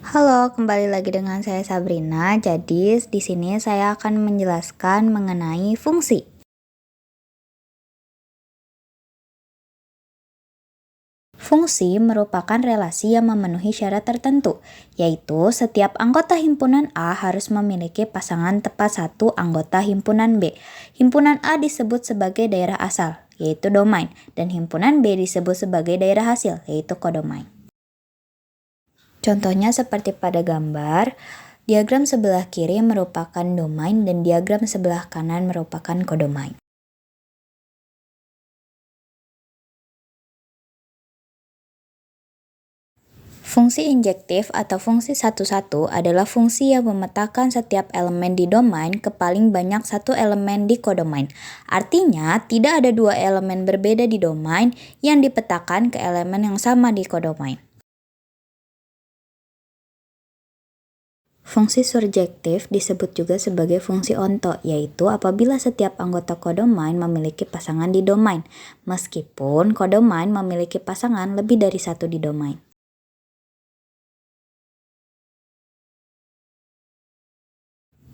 Halo, kembali lagi dengan saya Sabrina. Jadi, di sini saya akan menjelaskan mengenai fungsi. Fungsi merupakan relasi yang memenuhi syarat tertentu, yaitu setiap anggota himpunan A harus memiliki pasangan tepat satu anggota himpunan B. Himpunan A disebut sebagai daerah asal, yaitu domain, dan himpunan B disebut sebagai daerah hasil, yaitu kodomain. Contohnya seperti pada gambar, diagram sebelah kiri merupakan domain dan diagram sebelah kanan merupakan kodomain. Fungsi injektif atau fungsi satu-satu adalah fungsi yang memetakan setiap elemen di domain ke paling banyak satu elemen di kodomain. Artinya, tidak ada dua elemen berbeda di domain yang dipetakan ke elemen yang sama di kodomain. Fungsi surjektif disebut juga sebagai fungsi onto, yaitu apabila setiap anggota kodomain memiliki pasangan di domain, meskipun kodomain memiliki pasangan lebih dari satu di domain.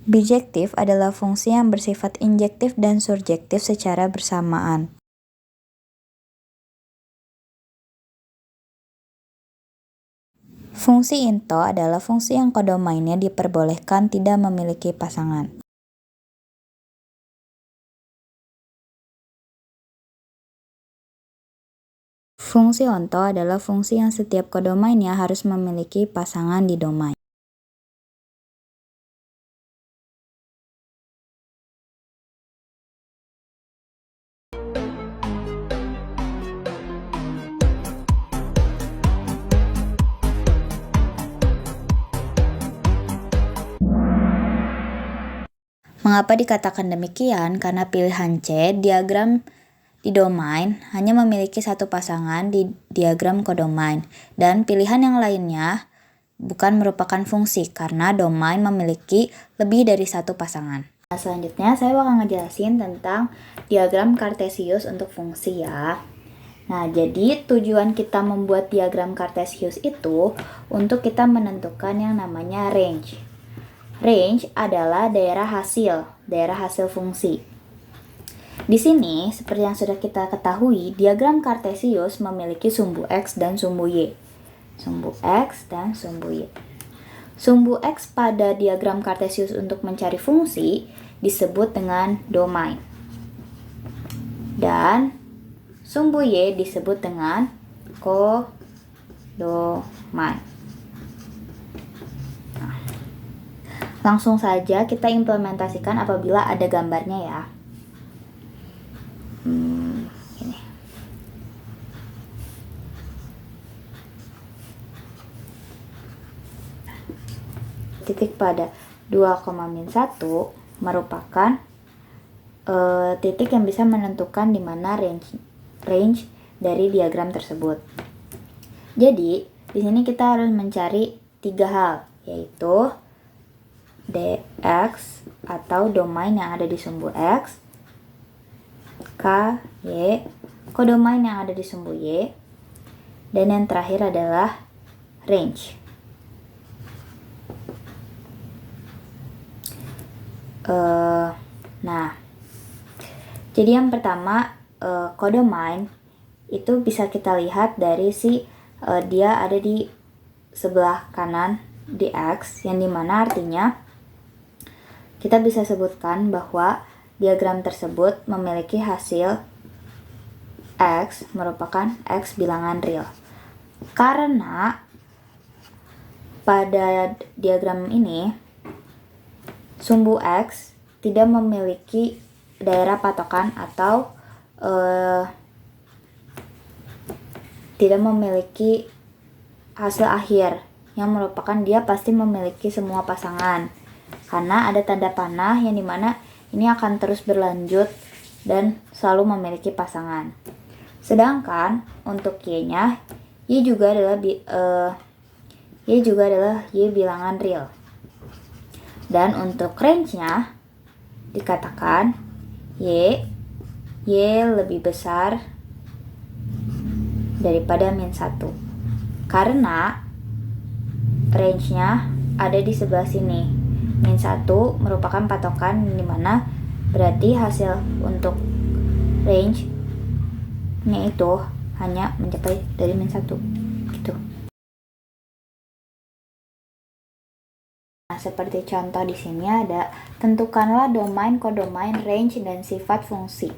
Bijektif adalah fungsi yang bersifat injektif dan surjektif secara bersamaan. Fungsi into adalah fungsi yang kodomainnya diperbolehkan tidak memiliki pasangan. Fungsi onto adalah fungsi yang setiap kodomainnya harus memiliki pasangan di domain. Mengapa dikatakan demikian? Karena pilihan C, diagram di domain, hanya memiliki satu pasangan di diagram kodomain, dan pilihan yang lainnya bukan merupakan fungsi karena domain memiliki lebih dari satu pasangan. Nah, selanjutnya saya bakal ngejelasin tentang diagram Cartesius untuk fungsi ya. Nah, jadi tujuan kita membuat diagram Cartesius itu untuk kita menentukan yang namanya range. Range adalah daerah hasil fungsi. Di sini, seperti yang sudah kita ketahui, diagram Cartesius memiliki sumbu X dan sumbu Y. Sumbu X dan sumbu Y. Sumbu X pada diagram Cartesius untuk mencari fungsi disebut dengan domain. Dan sumbu Y disebut dengan kodomain. Langsung saja kita implementasikan apabila ada gambarnya ya. Ini. Titik pada 2,-1 merupakan titik yang bisa menentukan di mana range dari diagram tersebut. Jadi, di sini kita harus mencari 3 hal, yaitu dx atau domain yang ada di sumbu X, y, kodomain yang ada di sumbu Y, dan yang terakhir adalah range. Nah, jadi yang pertama kodomain itu bisa kita lihat dari dia ada di sebelah kanan di X, yang dimana artinya kita bisa sebutkan bahwa diagram tersebut memiliki hasil X merupakan X bilangan real. Karena pada diagram ini sumbu X tidak memiliki daerah patokan atau tidak memiliki hasil akhir yang merupakan dia pasti memiliki semua pasangan. Karena ada tanda panah yang dimana ini akan terus berlanjut dan selalu memiliki pasangan. Sedangkan untuk Y-nya, Y juga adalah Y bilangan real. Dan untuk range-nya dikatakan Y lebih besar daripada -1. Karena range-nya ada di sebelah sini. Min 1 merupakan patokan di mana berarti hasil untuk range-nya itu hanya mencapai dari min 1 gitu. Nah, seperti contoh di sini ada tentukanlah domain, kodomain, range, dan sifat fungsi.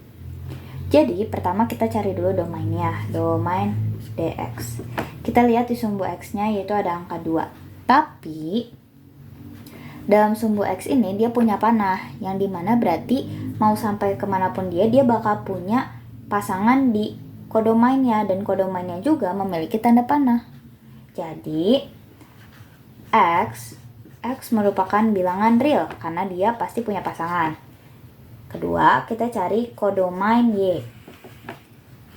Jadi, pertama kita cari dulu domainnya, domain dx. Kita lihat di sumbu x-nya yaitu ada angka 2. Tapi, dalam sumbu x ini dia punya panah, yang dimana berarti mau sampai kemanapun dia bakal punya pasangan di kodomainnya, dan kodomainnya juga memiliki tanda panah. Jadi, x merupakan bilangan real, karena dia pasti punya pasangan. Kedua, kita cari kodomain Y,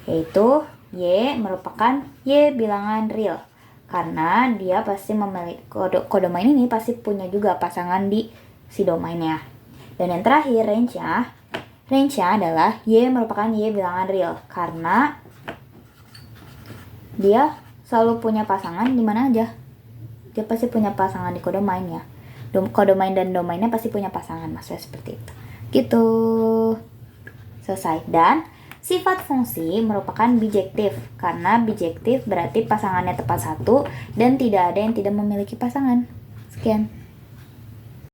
yaitu Y merupakan Y bilangan real, karena dia pasti memiliki kodomain ini pasti punya juga pasangan di si domainnya. Dan yang terakhir, range-nya adalah Y merupakan Y bilangan real, karena dia selalu punya pasangan di mana aja. Dia pasti punya pasangan di kodomainnya. Kodomain dan domainnya pasti punya pasangan, maksudnya seperti itu. Gitu. Selesai. Dan sifat fungsi merupakan bijektif, karena bijektif berarti pasangannya tepat satu dan tidak ada yang tidak memiliki pasangan. Sekian.